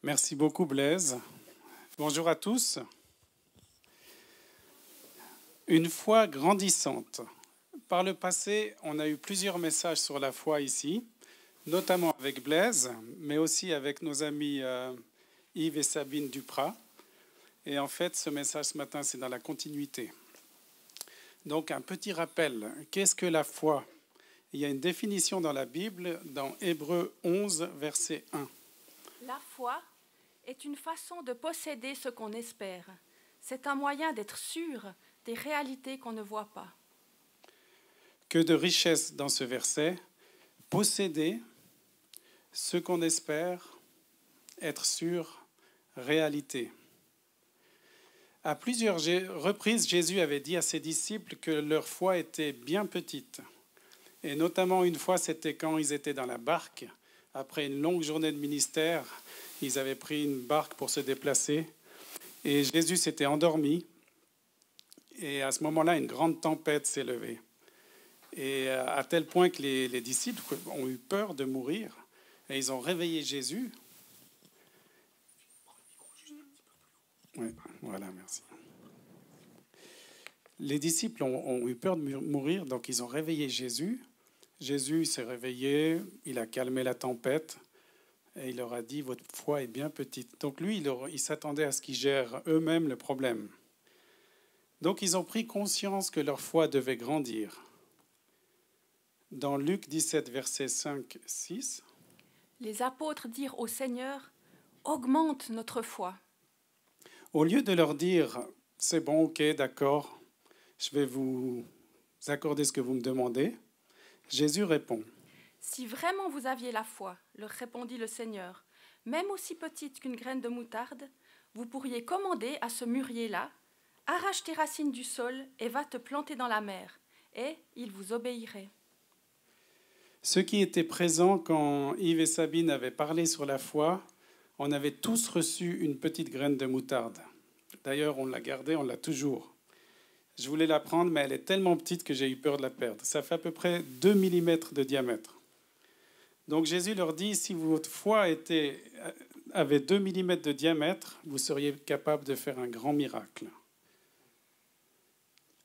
Merci beaucoup Blaise. Bonjour à tous. Une foi grandissante. Par le passé, on a eu plusieurs messages sur la foi ici, notamment avec Blaise, mais aussi avec nos amis Yves et Sabine Duprat. Et en fait, ce message ce matin, c'est dans la continuité. Donc, un petit rappel. Qu'est-ce que la foi? Il y a une définition dans la Bible, dans Hébreux 11, verset 1. La foi est une façon de posséder ce qu'on espère. C'est un moyen d'être sûr des réalités qu'on ne voit pas. Que de richesse dans ce verset. Posséder ce qu'on espère, être sûr, réalité. À plusieurs reprises, Jésus avait dit à ses disciples que leur foi était bien petite. Et notamment une fois, c'était quand ils étaient dans la barque. Après une longue journée de ministère, ils avaient pris une barque pour se déplacer. Et Jésus s'était endormi. Et à ce moment-là, une grande tempête s'est levée. Et à tel point que les disciples ont eu peur de mourir. Et ils ont réveillé Jésus. Oui, voilà, merci. Les disciples ont eu peur de mourir, donc ils ont réveillé Jésus. Jésus s'est réveillé, il a calmé la tempête et il leur a dit « Votre foi est bien petite ». Donc lui, il s'attendait à ce qu'ils gèrent eux-mêmes le problème. Donc ils ont pris conscience que leur foi devait grandir. Dans Luc 17, versets 5-6, les apôtres dirent au Seigneur « Augmente notre foi ». Au lieu de leur dire « C'est bon, ok, d'accord, je vais vous accorder ce que vous me demandez », Jésus répond « Si vraiment vous aviez la foi, leur répondit le Seigneur, même aussi petite qu'une graine de moutarde, vous pourriez commander à ce mûrier-là, arrache tes racines du sol et va te planter dans la mer, et il vous obéirait. » Ceux qui étaient présents quand Yves et Sabine avaient parlé sur la foi, on avait tous reçu une petite graine de moutarde. D'ailleurs, on l'a gardée, on l'a toujours. Je voulais la prendre, mais elle est tellement petite que j'ai eu peur de la perdre. Ça fait à peu près 2 mm de diamètre. Donc Jésus leur dit, si votre foi avait 2 mm de diamètre, vous seriez capable de faire un grand miracle.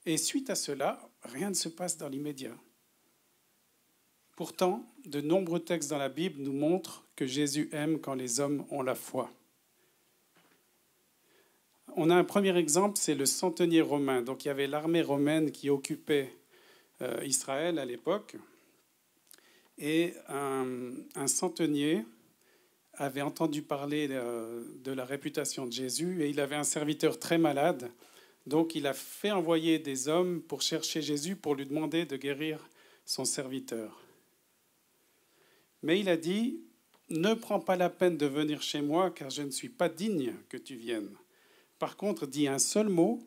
Et suite à cela, rien ne se passe dans l'immédiat. Pourtant, de nombreux textes dans la Bible nous montrent que Jésus aime quand les hommes ont la foi. On a un premier exemple, c'est le centenier romain. Donc il y avait l'armée romaine qui occupait Israël à l'époque. Et un centenier avait entendu parler de la réputation de Jésus et il avait un serviteur très malade. Donc il a fait envoyer des hommes pour chercher Jésus pour lui demander de guérir son serviteur. Mais il a dit, ne prends pas la peine de venir chez moi car je ne suis pas digne que tu viennes. Par contre, dis un seul mot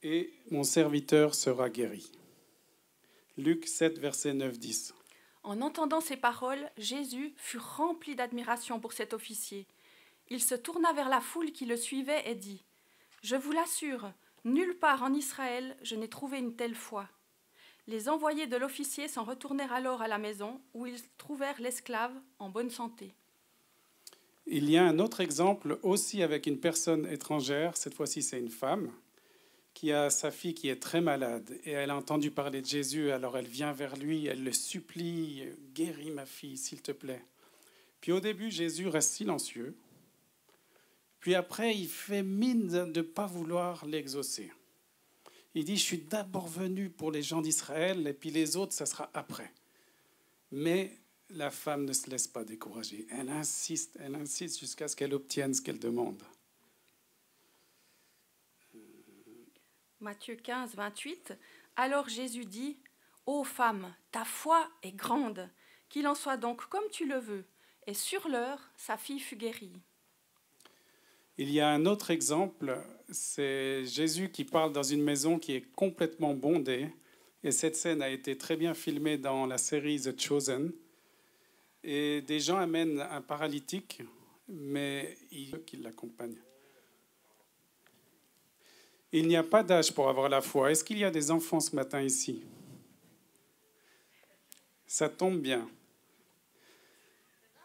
et mon serviteur sera guéri. Luc 7, versets 9-10. En entendant ces paroles, Jésus fut rempli d'admiration pour cet officier. Il se tourna vers la foule qui le suivait et dit « Je vous l'assure, nulle part en Israël je n'ai trouvé une telle foi. » Les envoyés de l'officier s'en retournèrent alors à la maison où ils trouvèrent l'esclave en bonne santé. Il y a un autre exemple aussi avec une personne étrangère, cette fois-ci c'est une femme, qui a sa fille qui est très malade et elle a entendu parler de Jésus, alors elle vient vers lui, elle le supplie, « Guéris ma fille, s'il te plaît ». Puis au début, Jésus reste silencieux, puis après il fait mine de ne pas vouloir l'exaucer. Il dit, je suis d'abord venu pour les gens d'Israël et puis les autres, ça sera après. Mais la femme ne se laisse pas décourager. Elle insiste jusqu'à ce qu'elle obtienne ce qu'elle demande. Matthieu 15, 28. Alors Jésus dit, « Ô femme, ta foi est grande, qu'il en soit donc comme tu le veux. » Et sur l'heure, sa fille fut guérie. Il y a un autre exemple, c'est Jésus qui parle dans une maison qui est complètement bondée. Et cette scène a été très bien filmée dans la série The Chosen. Et des gens amènent un paralytique, mais il veut qu'il l'accompagne. Il n'y a pas d'âge pour avoir la foi. Est-ce qu'il y a des enfants ce matin ici? Ça tombe bien.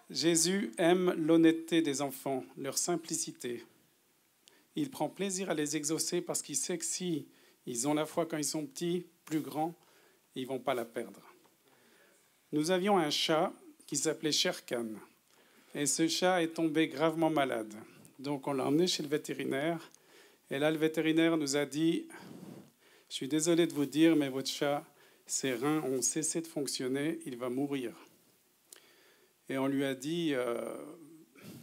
Jésus aime l'honnêteté des enfants, leur simplicité. Il prend plaisir à les exaucer parce qu'il sait que si ils ont la foi quand ils sont petits, plus grands, ils ne vont pas la perdre. Nous avions un chat qui s'appelait Sherkan. Et ce chat est tombé gravement malade. Donc on l'a emmené chez le vétérinaire. Et là, le vétérinaire nous a dit, je suis désolé de vous dire, mais votre chat, ses reins ont cessé de fonctionner, il va mourir. Et on lui a dit,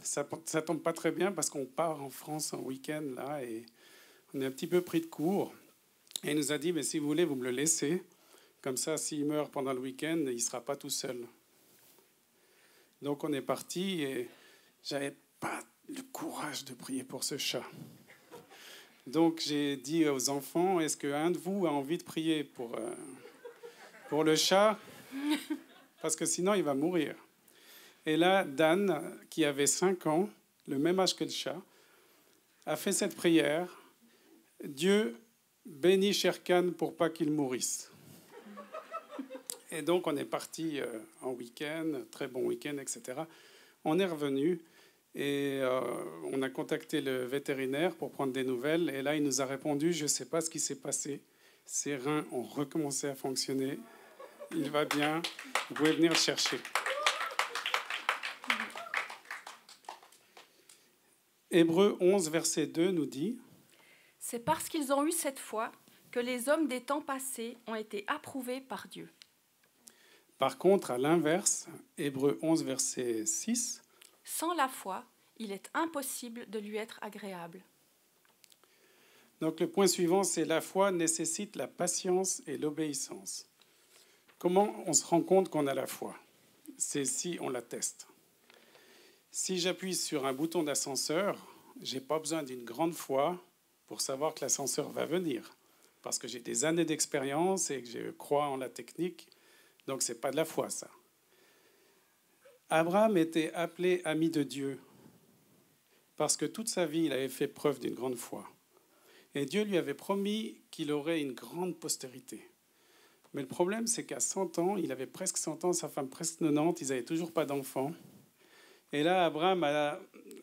ça tombe pas très bien parce qu'on part en France en week-end là et on est un petit peu pris de court. Et il nous a dit, mais si vous voulez, vous me le laissez. Comme ça, s'il meurt pendant le week-end, il ne sera pas tout seul. Donc on est parti et j'avais pas le courage de prier pour ce chat. Donc j'ai dit aux enfants, est-ce qu'un de vous a envie de prier pour le chat? Parce que sinon il va mourir. Et là, Dan, qui avait 5 ans, le même âge que le chat, a fait cette prière. Dieu bénit Sherkan pour pas qu'il mourisse. Et donc on est parti en week-end, très bon week-end, etc. On est revenu et on a contacté le vétérinaire pour prendre des nouvelles. Et là, il nous a répondu, je ne sais pas ce qui s'est passé. Ses reins ont recommencé à fonctionner. Il va bien. Vous pouvez venir le chercher. Hébreux 11, verset 2 nous dit « C'est parce qu'ils ont eu cette foi que les hommes des temps passés ont été approuvés par Dieu. » Par contre, à l'inverse, Hébreux 11, verset 6, « Sans la foi, il est impossible de lui être agréable. » Donc le point suivant, c'est la foi nécessite la patience et l'obéissance. Comment on se rend compte qu'on a la foi? C'est si on la teste. Si j'appuie sur un bouton d'ascenseur, je n'ai pas besoin d'une grande foi pour savoir que l'ascenseur va venir, parce que j'ai des années d'expérience et que je crois en la technique, donc ce n'est pas de la foi, ça. Abraham était appelé ami de Dieu, parce que toute sa vie, il avait fait preuve d'une grande foi. Et Dieu lui avait promis qu'il aurait une grande postérité. Mais le problème, c'est qu'à 100 ans, il avait presque 100 ans, sa femme presque 90, ils n'avaient toujours pas d'enfants. Et là, Abraham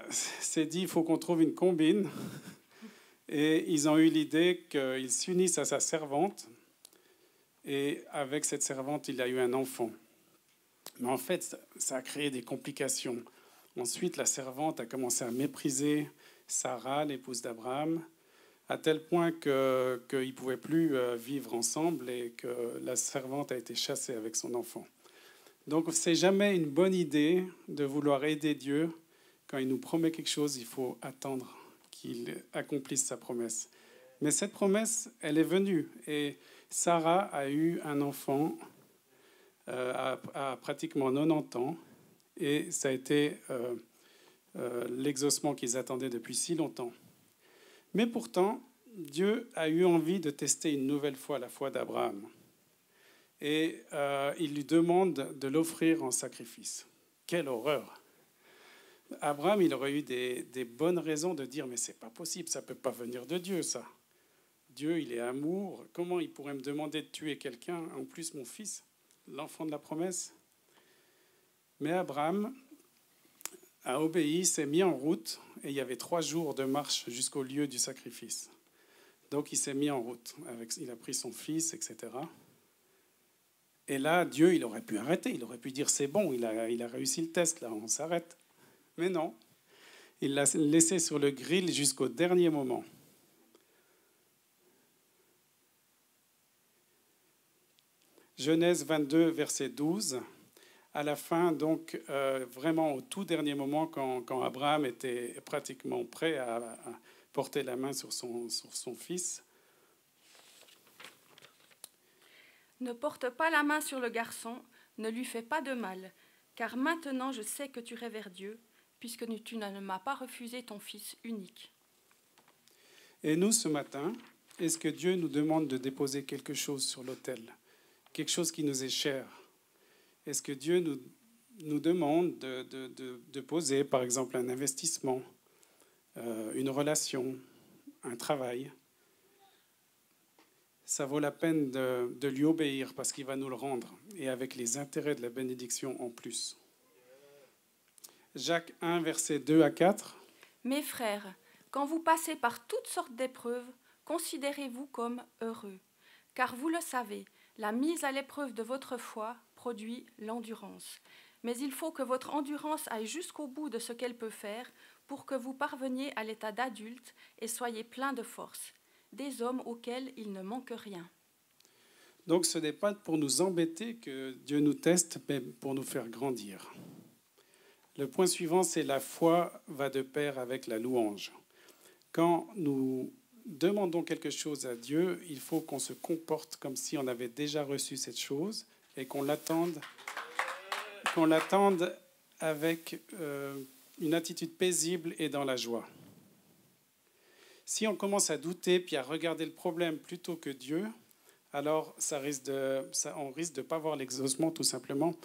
s'est dit, il faut qu'on trouve une combine. Et ils ont eu l'idée qu'ils s'unissent à sa servante. Et avec cette servante, il a eu un enfant. Mais en fait, ça a créé des complications. Ensuite, la servante a commencé à mépriser Sarah, l'épouse d'Abraham, à tel point qu'ils ne pouvaient plus vivre ensemble et que la servante a été chassée avec son enfant. Donc, ce n'est jamais une bonne idée de vouloir aider Dieu. Quand il nous promet quelque chose, il faut attendre qu'il accomplisse sa promesse. Mais cette promesse, elle est venue. Et Sarah a eu un enfant à pratiquement 90 ans. Et ça a été l'exaucement qu'ils attendaient depuis si longtemps. Mais pourtant, Dieu a eu envie de tester une nouvelle fois la foi d'Abraham. Et il lui demande de l'offrir en sacrifice. Quelle horreur! Abraham, il aurait eu des bonnes raisons de dire « Mais c'est pas possible, ça peut pas venir de Dieu, ça. Dieu, il est amour. Comment il pourrait me demander de tuer quelqu'un, en plus mon fils, l'enfant de la promesse ?» Mais Abraham a obéi, s'est mis en route, et il y avait 3 jours de marche jusqu'au lieu du sacrifice. Donc il s'est mis en route. Il a pris son fils, etc. Et là, Dieu, il aurait pu arrêter. Il aurait pu dire, c'est bon, il a réussi le test, là, on s'arrête. Mais non, il l'a laissé sur le grill jusqu'au dernier moment. Genèse 22, verset 12. À la fin, donc, vraiment au tout dernier moment, quand Abraham était pratiquement prêt à porter la main sur son fils, « Ne porte pas la main sur le garçon, ne lui fais pas de mal, car maintenant je sais que tu révères Dieu, puisque tu ne m'as pas refusé ton fils unique. » Et nous, ce matin, est-ce que Dieu nous demande de déposer quelque chose sur l'autel, quelque chose qui nous est cher? Est-ce que Dieu nous demande de poser, par exemple, un investissement, une relation, un travail? Ça vaut la peine de lui obéir parce qu'il va nous le rendre, et avec les intérêts de la bénédiction en plus. Jacques 1, versets 2 à 4. Mes frères, quand vous passez par toutes sortes d'épreuves, considérez-vous comme heureux. Car vous le savez, la mise à l'épreuve de votre foi produit l'endurance. Mais il faut que votre endurance aille jusqu'au bout de ce qu'elle peut faire pour que vous parveniez à l'état d'adulte et soyez plein de force, des hommes auxquels il ne manque rien. Donc ce n'est pas pour nous embêter que Dieu nous teste, mais pour nous faire grandir. Le point suivant, c'est la foi va de pair avec la louange. Quand nous demandons quelque chose à Dieu, il faut qu'on se comporte comme si on avait déjà reçu cette chose et qu'on l'attende avec une attitude paisible et dans la joie. Si on commence à douter puis à regarder le problème plutôt que Dieu, alors on risque de ne pas voir l'exaucement tout simplement.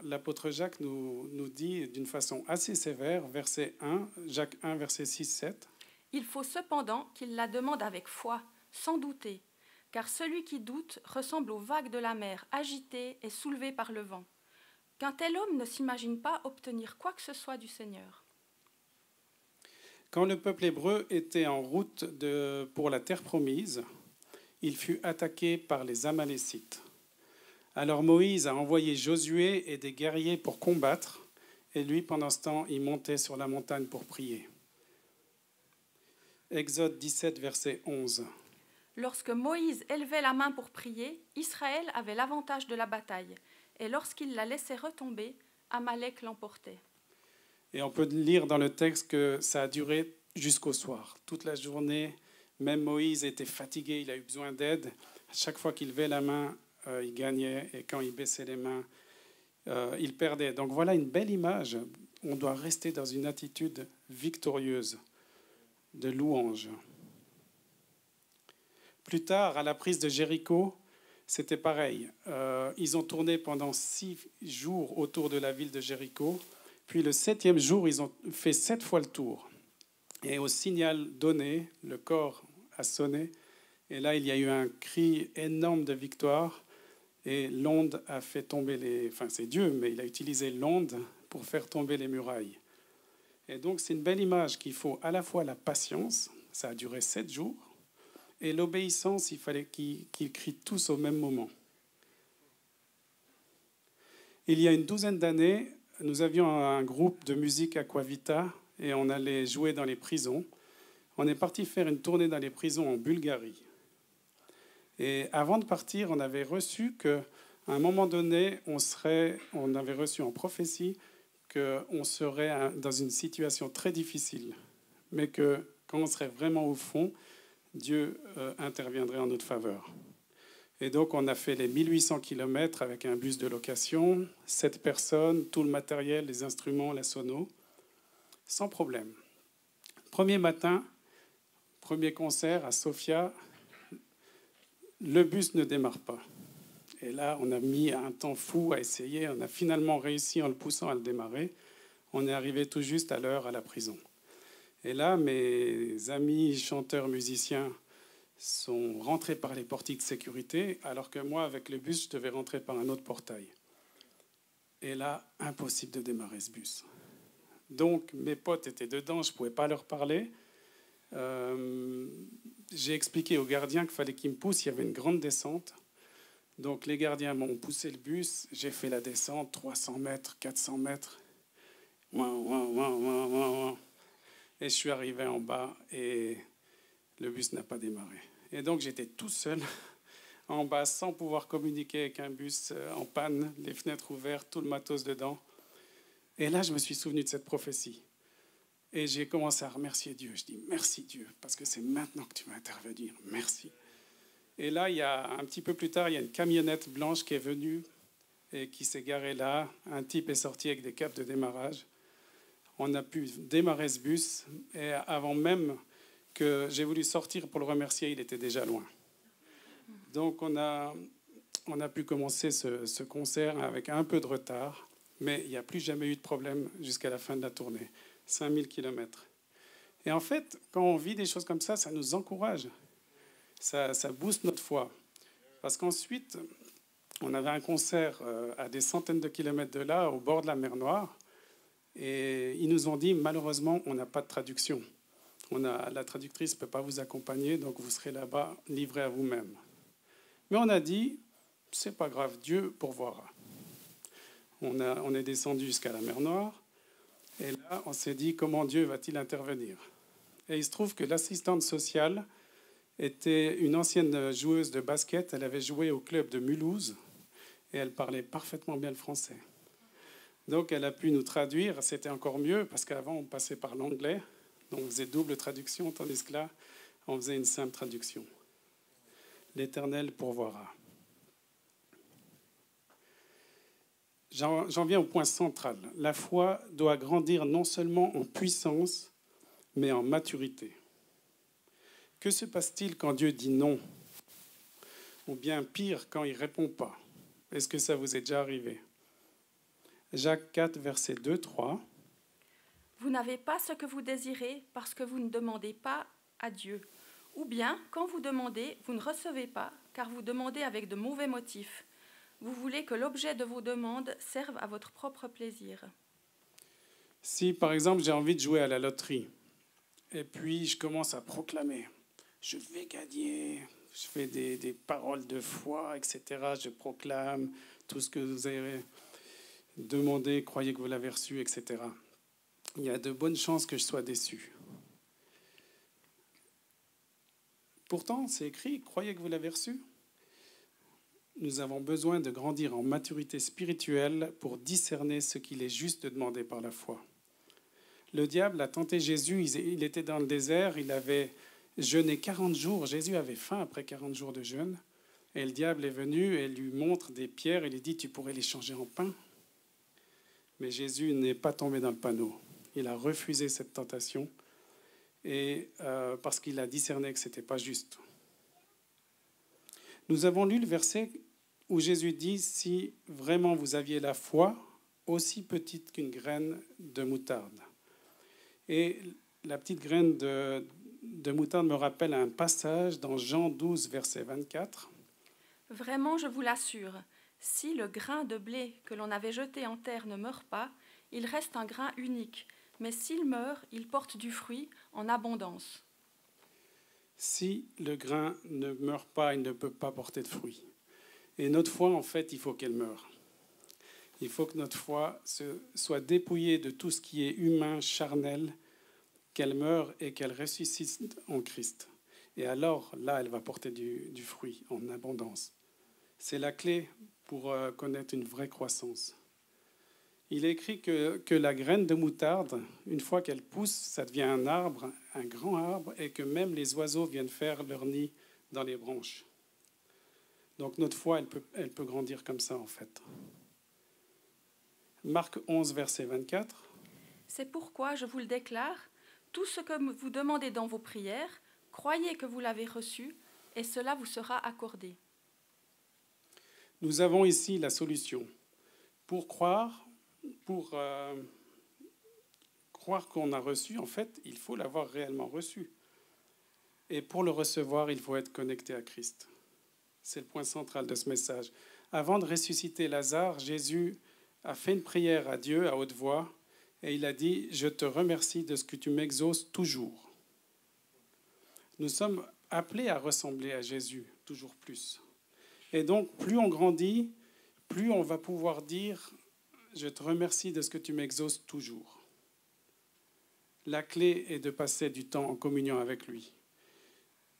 L'apôtre Jacques nous dit d'une façon assez sévère, verset 1, Jacques 1, verset 6-7. Il faut cependant qu'il la demande avec foi, sans douter, car celui qui doute ressemble aux vagues de la mer, agitées et soulevées par le vent. Qu'un tel homme ne s'imagine pas obtenir quoi que ce soit du Seigneur. Quand le peuple hébreu était en route pour la terre promise, il fut attaqué par les Amalécites. Alors Moïse a envoyé Josué et des guerriers pour combattre, et lui, pendant ce temps, il montait sur la montagne pour prier. Exode 17, verset 11. Lorsque Moïse élevait la main pour prier, Israël avait l'avantage de la bataille, et lorsqu'il la laissait retomber, Amalek l'emportait. Et on peut lire dans le texte que ça a duré jusqu'au soir, toute la journée. Même Moïse était fatigué, il a eu besoin d'aide. À chaque fois qu'il levait la main, il gagnait, et quand il baissait les mains, il perdait. Donc voilà une belle image. On doit rester dans une attitude victorieuse, de louange. Plus tard, à la prise de Jéricho, c'était pareil. Ils ont tourné pendant 6 jours autour de la ville de Jéricho. Puis le 7e jour, ils ont fait 7 fois le tour. Et au signal donné, le corps a sonné. Et là, il y a eu un cri énorme de victoire. Et l'onde a fait tomber Enfin, c'est Dieu, mais il a utilisé l'onde pour faire tomber les murailles. Et donc, c'est une belle image qu'il faut à la fois la patience, ça a duré 7 jours, et l'obéissance, il fallait qu'ils crient tous au même moment. Il y a une douzaine d'années, nous avions un groupe de musique Aquavita et on allait jouer dans les prisons. On est parti faire une tournée dans les prisons en Bulgarie. Et avant de partir, on avait reçu qu'à un moment donné, on avait reçu en prophétie qu'on serait dans une situation très difficile, mais que quand on serait vraiment au fond, Dieu interviendrait en notre faveur. Et donc, on a fait les 1800 km avec un bus de location, 7 personnes, tout le matériel, les instruments, la sono, sans problème. Premier matin, premier concert à Sofia, le bus ne démarre pas. Et là, on a mis un temps fou à essayer. On a finalement réussi en le poussant à le démarrer. On est arrivé tout juste à l'heure à la prison. Et là, mes amis chanteurs, musiciens sont rentrés par les portiques de sécurité, alors que moi, avec le bus, je devais rentrer par un autre portail. Et là, impossible de démarrer ce bus. Donc, mes potes étaient dedans, je ne pouvais pas leur parler. J'ai expliqué aux gardiens qu'il fallait qu'ils me poussent, il y avait une grande descente. Donc, les gardiens m'ont poussé le bus, j'ai fait la descente, 300 mètres, 400 mètres. Et je suis arrivé en bas et le bus n'a pas démarré. Et donc j'étais tout seul en bas sans pouvoir communiquer avec un bus en panne, les fenêtres ouvertes, tout le matos dedans. Et là, je me suis souvenu de cette prophétie. Et j'ai commencé à remercier Dieu. Je dis merci Dieu, parce que c'est maintenant que tu vas intervenir. Merci. Et là, un petit peu plus tard, il y a une camionnette blanche qui est venue et qui s'est garée là. Un type est sorti avec des câbles de démarrage. On a pu démarrer ce bus et avant même que j'ai voulu sortir pour le remercier, il était déjà loin. Donc on a pu commencer ce concert avec un peu de retard, mais il n'y a plus jamais eu de problème jusqu'à la fin de la tournée. 5000 km. Et en fait, quand on vit des choses comme ça, ça nous encourage. Ça booste notre foi. Parce qu'ensuite, on avait un concert à des centaines de kilomètres de là, au bord de la mer Noire. Et ils nous ont dit, malheureusement, on n'a pas de traduction. La traductrice ne peut pas vous accompagner, donc vous serez là-bas livré à vous-même. Mais on a dit, c'est pas grave, Dieu pourvoira. On est descendu jusqu'à la mer Noire, et là, on s'est dit, comment Dieu va-t-il intervenir? Et il se trouve que l'assistante sociale était une ancienne joueuse de basket. Elle avait joué au club de Mulhouse, et elle parlait parfaitement bien le français. Donc, elle a pu nous traduire. C'était encore mieux, parce qu'avant, on passait par l'anglais. Donc, on faisait double traduction, tandis que là, on faisait une simple traduction. L'Éternel pourvoira. J'en viens au point central. La foi doit grandir non seulement en puissance, mais en maturité. Que se passe-t-il quand Dieu dit non? Ou bien pire, quand il ne répond pas? Est-ce que ça vous est déjà arrivé? Jacques 4, versets 2, 3. Vous n'avez pas ce que vous désirez parce que vous ne demandez pas à Dieu. Ou bien, quand vous demandez, vous ne recevez pas, car vous demandez avec de mauvais motifs. Vous voulez que l'objet de vos demandes serve à votre propre plaisir. Si, par exemple, j'ai envie de jouer à la loterie, et puis je commence à proclamer, je vais gagner, je fais des paroles de foi, etc. Je proclame tout ce que vous avez demandé, croyez que vous l'avez reçu, etc. Il y a de bonnes chances que je sois déçu. Pourtant, c'est écrit, croyez que vous l'avez reçu. Nous avons besoin de grandir en maturité spirituelle pour discerner ce qu'il est juste de demander par la foi. Le diable a tenté Jésus, il était dans le désert, il avait jeûné 40 jours. Jésus avait faim après 40 jours de jeûne. Et le diable est venu et lui montre des pierres et lui dit, tu pourrais les changer en pain. Mais Jésus n'est pas tombé dans le panneau. Il a refusé cette tentation parce qu'il a discerné que ce n'était pas juste. Nous avons lu le verset où Jésus dit, si vraiment vous aviez la foi, aussi petite qu'une graine de moutarde. Et la petite graine de moutarde me rappelle un passage dans Jean 12, verset 24. Vraiment, je vous l'assure, si le grain de blé que l'on avait jeté en terre ne meurt pas, il reste un grain unique. Mais s'il meurt, il porte du fruit en abondance. Si le grain ne meurt pas, il ne peut pas porter de fruits. Et notre foi, en fait, il faut qu'elle meure. Il faut que notre foi soit dépouillée de tout ce qui est humain, charnel, qu'elle meure et qu'elle ressuscite en Christ. Et alors, là, elle va porter du fruit en abondance. C'est la clé pour connaître une vraie croissance. Il est écrit que la graine de moutarde, une fois qu'elle pousse, ça devient un arbre, un grand arbre, et que même les oiseaux viennent faire leur nid dans les branches. Donc notre foi, elle peut grandir comme ça, en fait. Marc 11, verset 24. C'est pourquoi je vous le déclare, tout ce que vous demandez dans vos prières, croyez que vous l'avez reçu, et cela vous sera accordé. Nous avons ici la solution. Pour croire qu'on a reçu, en fait, il faut l'avoir réellement reçu. Et pour le recevoir, il faut être connecté à Christ. C'est le point central de ce message. Avant de ressusciter Lazare, Jésus a fait une prière à Dieu à haute voix et il a dit « Je te remercie de ce que tu m'exauces toujours ». Nous sommes appelés à ressembler à Jésus toujours plus. Et donc, plus on grandit, plus on va pouvoir dire « Je te remercie de ce que tu m'exauces toujours ». La clé est de passer du temps en communion avec lui.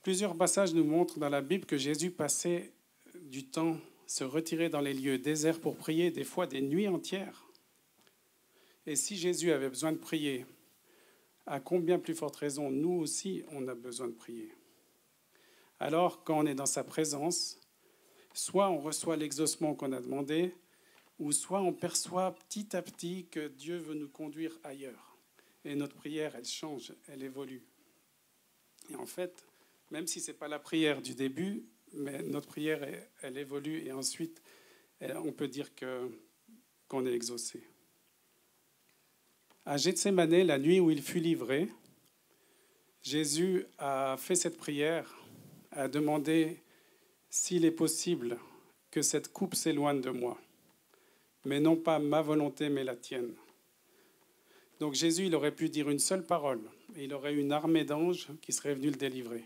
Plusieurs passages nous montrent dans la Bible que Jésus passait du temps, se retirait dans les lieux déserts pour prier, des fois des nuits entières. Et si Jésus avait besoin de prier, à combien plus forte raison, nous aussi, on a besoin de prier. Alors, quand on est dans sa présence, soit on reçoit l'exaucement qu'on a demandé, ou soit on perçoit petit à petit que Dieu veut nous conduire ailleurs. Et notre prière, elle change, elle évolue. Et en fait, même si ce n'est pas la prière du début, mais notre prière, elle évolue et ensuite, on peut dire qu'on est exaucé. À Gethsémanée, la nuit où il fut livré, Jésus a fait cette prière, a demandé s'il est possible que cette coupe s'éloigne de moi, mais non pas ma volonté, mais la tienne. Donc Jésus, il aurait pu dire une seule parole, et il aurait eu une armée d'anges qui serait venue le délivrer.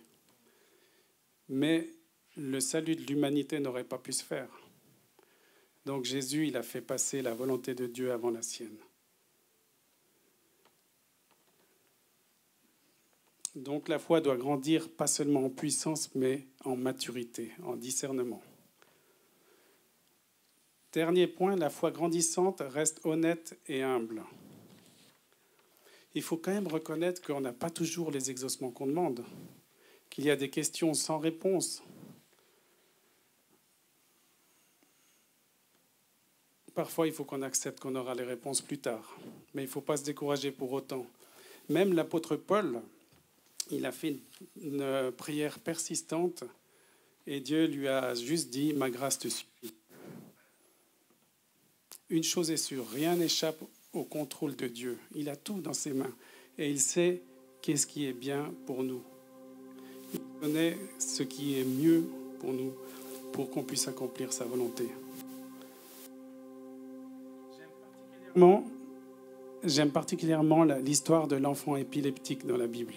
Mais le salut de l'humanité n'aurait pas pu se faire. Donc Jésus, il a fait passer la volonté de Dieu avant la sienne. Donc la foi doit grandir pas seulement en puissance, mais en maturité, en discernement. Dernier point, la foi grandissante reste honnête et humble. Il faut quand même reconnaître qu'on n'a pas toujours les exaucements qu'on demande, qu'il y a des questions sans réponse. Parfois, il faut qu'on accepte qu'on aura les réponses plus tard, mais il ne faut pas se décourager pour autant. Même l'apôtre Paul, il a fait une prière persistante et Dieu lui a juste dit « Ma grâce te suffit ». Une chose est sûre, rien n'échappe au contrôle de Dieu. Il a tout dans ses mains et il sait qu'est-ce qui est bien pour nous. Il connaît ce qui est mieux pour nous, pour qu'on puisse accomplir sa volonté. J'aime particulièrement l'histoire de l'enfant épileptique dans la Bible.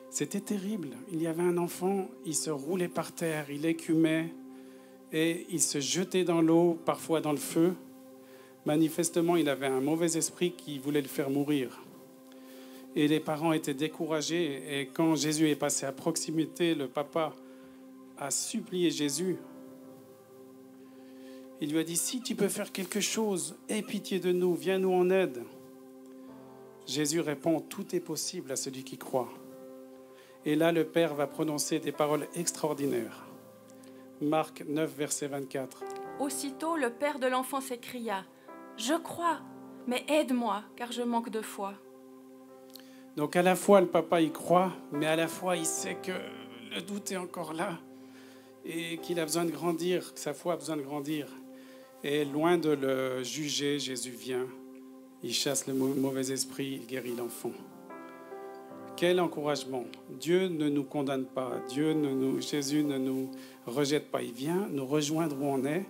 C'était terrible. Il y avait un enfant, il se roulait par terre, il écumait et il se jetait dans l'eau, parfois dans le feu. Manifestement, il avait un mauvais esprit qui voulait le faire mourir. Et les parents étaient découragés. Et quand Jésus est passé à proximité, le papa a supplié Jésus. Il lui a dit, si tu peux faire quelque chose, aie pitié de nous, viens-nous en aide. Jésus répond, tout est possible à celui qui croit. Et là, le Père va prononcer des paroles extraordinaires. Marc 9, verset 24. Aussitôt, le père de l'enfant s'écria, « Je crois, mais aide-moi, car je manque de foi. » Donc à la fois, le papa y croit, mais à la fois, il sait que le doute est encore là et qu'il a besoin de grandir, que sa foi a besoin de grandir. Et loin de le juger, Jésus vient, il chasse le mauvais esprit, il guérit l'enfant. Quel encouragement! Dieu ne nous condamne pas, Jésus ne nous rejette pas. Il vient nous rejoindre où on est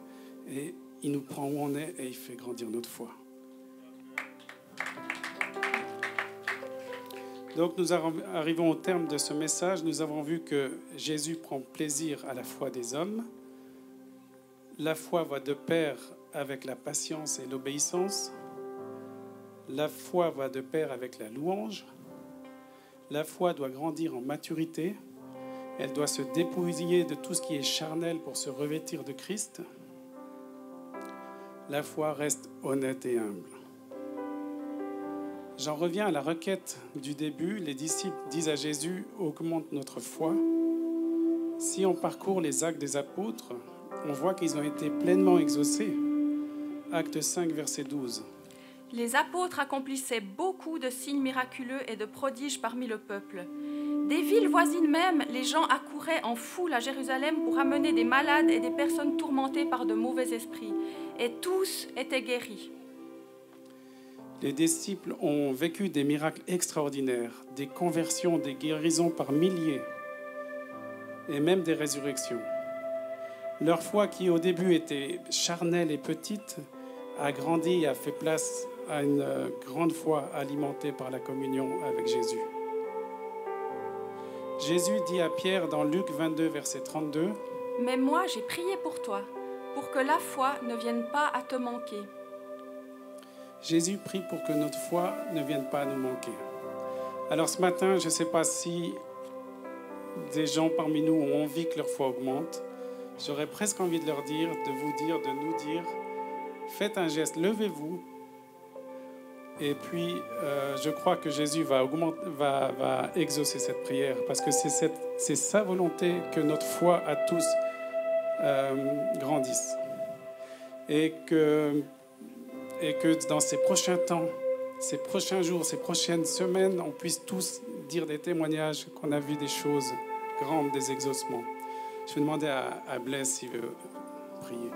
et il nous prend où on est et il fait grandir notre foi. Donc nous arrivons au terme de ce message. Nous avons vu que Jésus prend plaisir à la foi des hommes. La foi va de pair avec la patience et l'obéissance. La foi va de pair avec la louange. La foi doit grandir en maturité. Elle doit se dépouiller de tout ce qui est charnel pour se revêtir de Christ. La foi reste honnête et humble. J'en reviens à la requête du début. Les disciples disent à Jésus, augmente notre foi. Si on parcourt les actes des apôtres, on voit qu'ils ont été pleinement exaucés. Acte 5, verset 12. Les apôtres accomplissaient beaucoup de signes miraculeux et de prodiges parmi le peuple. Des villes voisines même, les gens accouraient en foule à Jérusalem pour amener des malades et des personnes tourmentées par de mauvais esprits. Et tous étaient guéris. Les disciples ont vécu des miracles extraordinaires, des conversions, des guérisons par milliers et même des résurrections. Leur foi, qui au début était charnelle et petite, a grandi et a fait place à une grande foi alimentée par la communion avec Jésus. Jésus dit à Pierre dans Luc 22, verset 32, « Mais moi, j'ai prié pour toi, pour que la foi ne vienne pas à te manquer. » Jésus prie pour que notre foi ne vienne pas à nous manquer. Alors ce matin, je ne sais pas si des gens parmi nous ont envie que leur foi augmente. J'aurais presque envie de leur dire, de vous dire, de nous dire, faites un geste, levez-vous. Et puis, je crois que Jésus va exaucer cette prière parce que c'est sa volonté que notre foi à tous grandisse. Et que dans ces prochains temps, ces prochains jours, ces prochaines semaines, on puisse tous dire des témoignages qu'on a vu des choses grandes, des exaucements. Je vais demander à Blaise s'il veut prier.